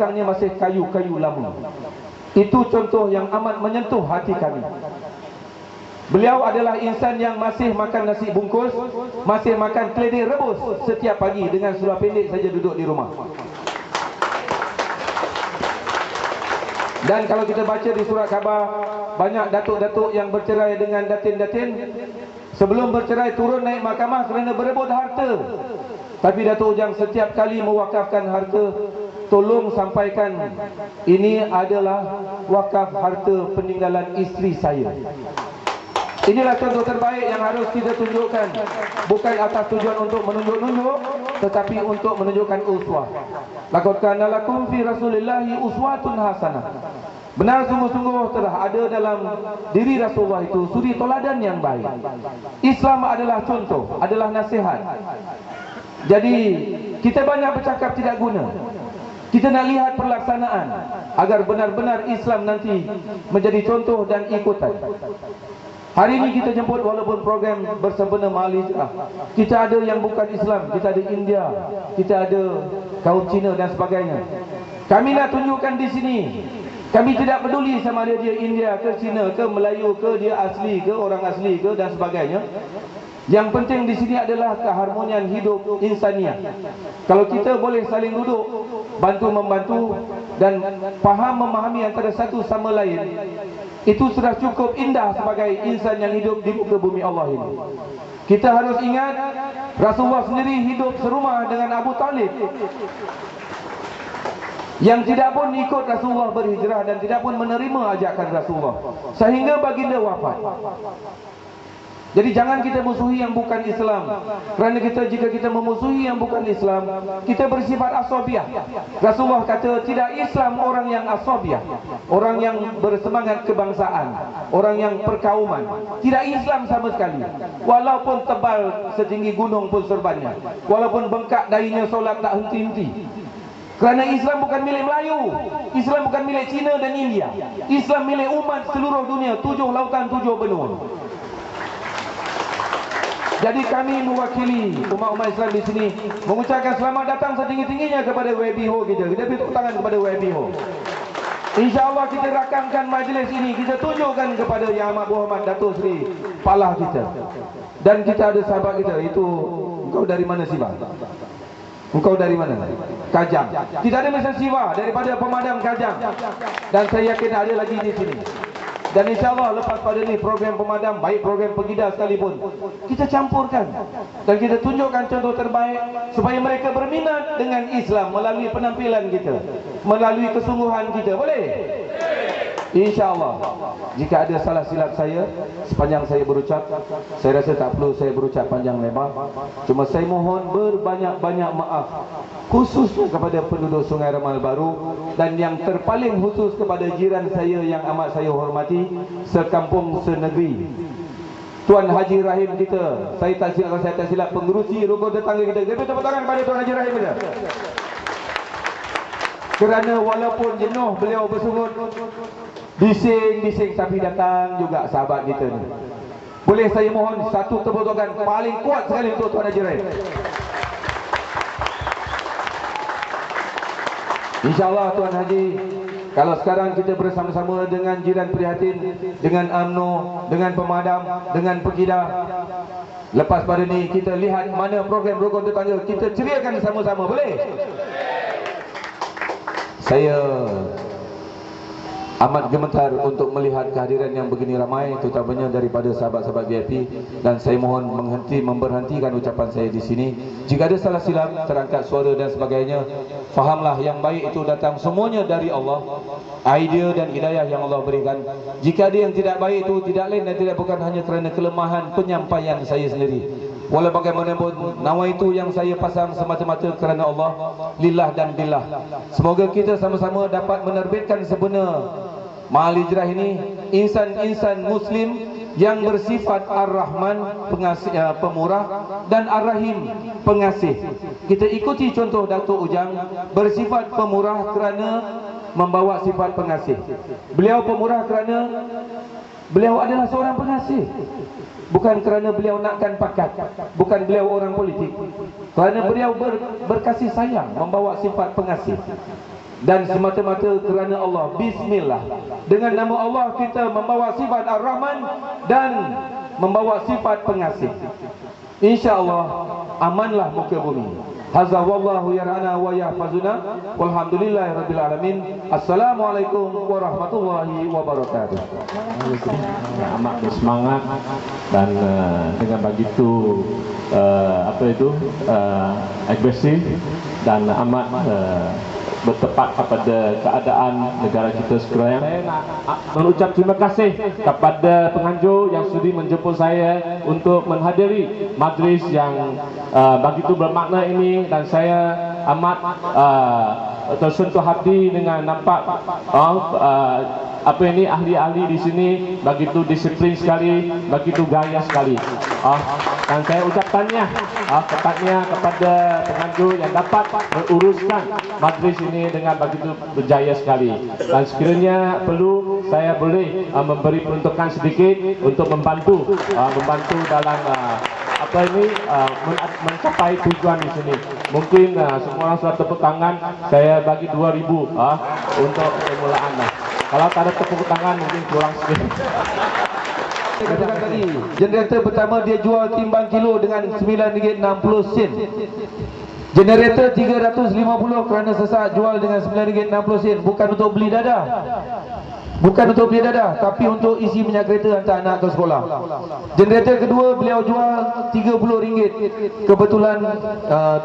belakangnya masih kayu-kayu lama. Itu contoh yang amat menyentuh hati kami. Beliau adalah insan yang masih makan nasi bungkus, masih makan keledai rebus setiap pagi dengan seluar pendek saja duduk di rumah. Dan kalau kita baca di surat khabar, banyak datuk-datuk yang bercerai dengan datin-datin, sebelum bercerai turun naik mahkamah kerana berebut harta. Tapi Datuk Ujang setiap kali mewakafkan harta, tolong sampaikan ini adalah wakaf harta peninggalan isteri saya. Inilah contoh terbaik yang harus kita tunjukkan. Bukan atas tujuan untuk menunjuk-nunjuk, tetapi untuk menunjukkan uswah. Laqad kana lakum fi Rasulillahi uswatun hasanah. Benar sungguh-sungguh telah ada dalam diri Rasulullah itu suri toladan yang baik. Islam adalah contoh, adalah nasihat. Jadi kita banyak bercakap tidak guna. Kita nak lihat pelaksanaan agar benar-benar Islam nanti menjadi contoh dan ikutan. Hari ini kita jemput walaupun program bersempena Mahal Hijrah, kita ada yang bukan Islam, kita ada India, kita ada kaum Cina dan sebagainya. Kami nak tunjukkan di sini, kami tidak peduli sama dia India ke Cina ke Melayu ke dia asli ke orang asli ke dan sebagainya. Yang penting di sini adalah keharmonian hidup insaniah. Kalau kita boleh saling duduk, bantu-membantu dan faham memahami antara satu sama lain, itu sudah cukup indah sebagai insan yang hidup di muka bumi Allah ini. Kita harus ingat Rasulullah sendiri hidup serumah dengan Abu Talib, yang tidak pun ikut Rasulullah berhijrah dan tidak pun menerima ajakan Rasulullah sehingga baginda wafat. Jadi jangan kita musuhi yang bukan Islam. Kerana jika kita memusuhi yang bukan Islam, kita bersifat asabiah. Rasulullah kata tidak Islam orang yang asabiah, orang yang bersemangat kebangsaan, orang yang perkauman. Tidak Islam sama sekali. Walaupun tebal setinggi gunung pun serbannya, walaupun bengkak dahinya solat tak henti-henti. Kerana Islam bukan milik Melayu, Islam bukan milik Cina dan India. Islam milik umat seluruh dunia, 7 lautan 7 benua. Jadi kami mewakili umat-umat Islam di sini mengucapkan selamat datang setinggi-tingginya kepada WBO kita. Kita beri tepuk tangan kepada WBO. InsyaAllah kita rakamkan majlis ini, kita tunjukkan kepada Yang Amat Berhormat Datuk Seri Palah kita. Dan kita ada sahabat kita, itu engkau dari mana Siva? Engkau dari mana? Kajang. Kita ada mesin Siva daripada pemadam Kajang. Dan saya yakin ada lagi di sini. Dan insyaAllah lepas pada ni program pemadam, baik program pegida sekalipun, kita campurkan dan kita tunjukkan contoh terbaik supaya mereka berminat dengan Islam melalui penampilan kita, melalui kesungguhan kita. Boleh? InsyaAllah. Jika ada salah silap saya sepanjang saya berucap, saya rasa tak perlu saya berucap panjang lebar. Cuma saya mohon berbanyak-banyak maaf, khususnya kepada penduduk Sungai Ramal Baru dan yang terpaling khusus kepada jiran saya yang amat saya hormati, sekampung senegeri. Tuan Haji Rahim kita, saya tak silap pengerusi rukun tetangga kita. Kita tepuk tangan kepada Tuan Haji Rahim kita. Kerana walaupun jenuh beliau bersungut, bising-bising tapi datang juga sahabat kita ni. Boleh saya mohon satu tepuk tangan paling kuat sekali untuk Tuan Haji Rahim. InsyaAllah Tuan Haji, kalau sekarang kita bersama-sama dengan jiran prihatin, dengan UMNO, dengan pemadam, dengan pegidah, lepas pada ni kita lihat mana program rukun tetangga, kita ceriakan sama-sama. Boleh? Saya amat gemetar untuk melihat kehadiran yang begini ramai, terutamanya daripada sahabat-sahabat VIP, dan saya mohon memberhentikan ucapan saya di sini. Jika ada salah silap, terangkat suara dan sebagainya, fahamlah yang baik itu datang semuanya dari Allah, idea dan hidayah yang Allah berikan. Jika ada yang tidak baik itu tidak lain dan tidak bukan hanya kerana kelemahan penyampaian saya sendiri. Walau bagaimanapun, nawa itu yang saya pasang semata-mata kerana Allah, lillah dan billah. Semoga kita sama-sama dapat menerbitkan sebenar Mahal Hijrah ini, insan-insan Muslim yang bersifat Ar-Rahman, pengasih, pemurah, dan Ar-Rahim, pengasih. Kita ikuti contoh Datuk Ujang, bersifat pemurah kerana membawa sifat pengasih. Beliau pemurah kerana beliau adalah seorang pengasih. Bukan kerana beliau nakkan pakat, bukan beliau orang politik. Kerana beliau berkasih sayang, membawa sifat pengasih. dan semata-mata kerana Allah. Bismillah. Dengan nama Allah kita membawa sifat Ar-Rahman dan membawa sifat pengasih. InsyaAllah amanlah muka bumi. Hadza wallahu yarana wa yahfazuna walhamdulillahi rabbil alamin. Assalamualaikum warahmatullahi wabarakatuh. Amat bersemangat dan dengan begitu agresif dan amat bertepat kepada keadaan negara kita sekarang. Saya nak mengucap terima kasih kepada penganjur yang sudi menjemput saya untuk menghadiri majlis yang begitu bermakna ini, dan saya amat tersentuh hati dengan nampak ahli-ahli di sini begitu disiplin sekali, begitu gaya sekali. Dan saya ucapkannya tepatnya kepada penganjur yang dapat menguruskan majlis ini dengan begitu berjaya sekali. Dan sekiranya perlu, saya boleh memberi peruntukan sedikit untuk membantu dalam mencapai tujuan di sini. Mungkin semua orang sudah tepuk tangan, saya bagi 2,000 untuk permulaan. Kalau tak ada tepuk tangan mungkin kurang sikit. Katakan tadi, generator pertama dia jual timbang kilo dengan RM9.60. Generator 350 kerana sesak jual dengan RM9.60. Bukan untuk beli dadah, bukan untuk beli dadah, tapi untuk isi minyak kereta hantar anak ke sekolah. Generator kedua beliau jual RM30. Kebetulan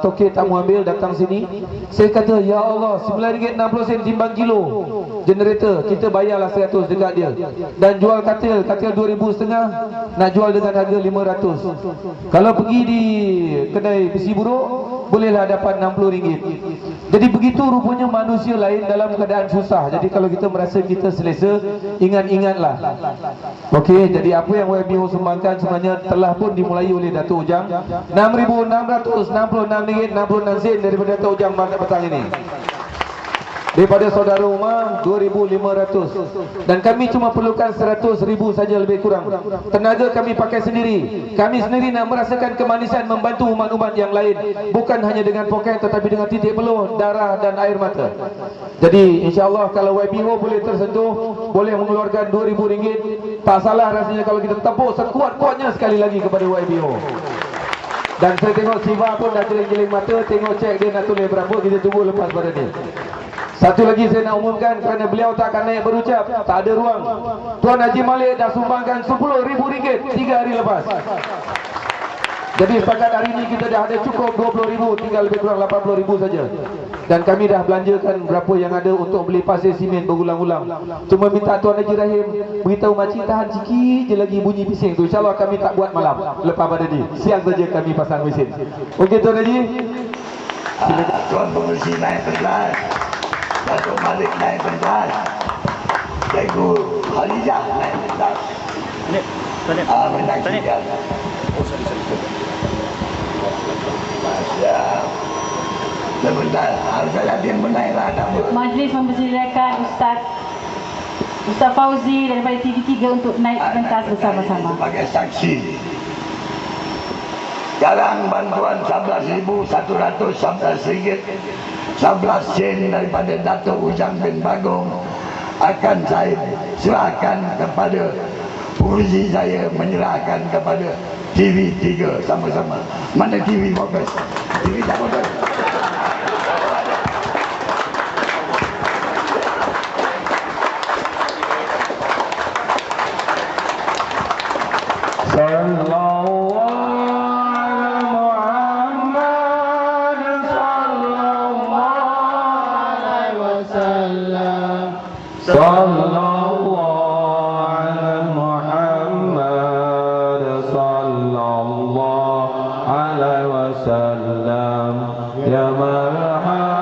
tokek tak mau ambil, datang sini. Saya kata, ya Allah, RM9.60 timbang kilo generator, kita bayarlah 100 dekat dia. Dan jual katil RM2,500, nak jual dengan harga RM500. Kalau pergi di kedai besi buruk, bolehlah dapat RM60. Jadi begitu rupanya manusia lain dalam keadaan susah. Jadi kalau kita merasa kita selesa, ingat-ingatlah. Okey, jadi apa yang YBO sumbangkan sebenarnya telah pun dimulai oleh Datuk Ujang. RM6,666.66 daripada Datuk Ujang pada petang ini. Daripada saudara Umar RM2,500. Dan kami cuma perlukan RM100,000 saja, lebih kurang. Tenaga kami pakai sendiri. Kami sendiri nak merasakan kemanisan membantu umat-umat yang lain, bukan hanya dengan poket tetapi dengan titik peluh, darah dan air mata. Jadi insya-Allah kalau YBO boleh tersentuh, boleh mengeluarkan RM2,000, tak salah rasanya kalau kita tepuk sekuat-kuatnya sekali lagi kepada YBO. Dan saya tengok Siva pun dah jeling-jeling mata, tengok cek dia nak tulis berapa, kita tunggu lepas pada dia. Satu lagi saya nak umumkan, kerana beliau tak akan naik berucap, tak ada ruang. Tuan Haji Malik dah sumbangkan RM10,000 3 hari lepas. Jadi setakat hari ini kita dah ada cukup RM20,000, tinggal lebih kurang RM80,000 saja. Dan kami dah belanjakan berapa yang ada untuk beli pasir simen berulang-ulang. Cuma minta Tuan Haji Rahim beritahu makcik tahan sikit je lagi bunyi bising tu. InsyaAllah kami tak buat malam, lepas pada ni siang saja kami pasang mesin. Okey Tuan Haji. Tuan Pengerusi naik pentas, Datuk Malik naik pentas, Cikgu Khadijah naik pentas. Menyaksikan. Sebentar, harus ada yang menaiklah nama. Majlis mempersilakan Ustaz Fauzi daripada TV3 untuk naik pentas bersama-sama. Sebagai saksi. Sekarang bantuan RM11,111, 11 sen daripada Datuk Ujang bin Bagong akan saya serahkan kepada polisi, saya menyerahkan kepada TV3 sama-sama. Mana TV fokus? TV tak fokus. Ya marhaba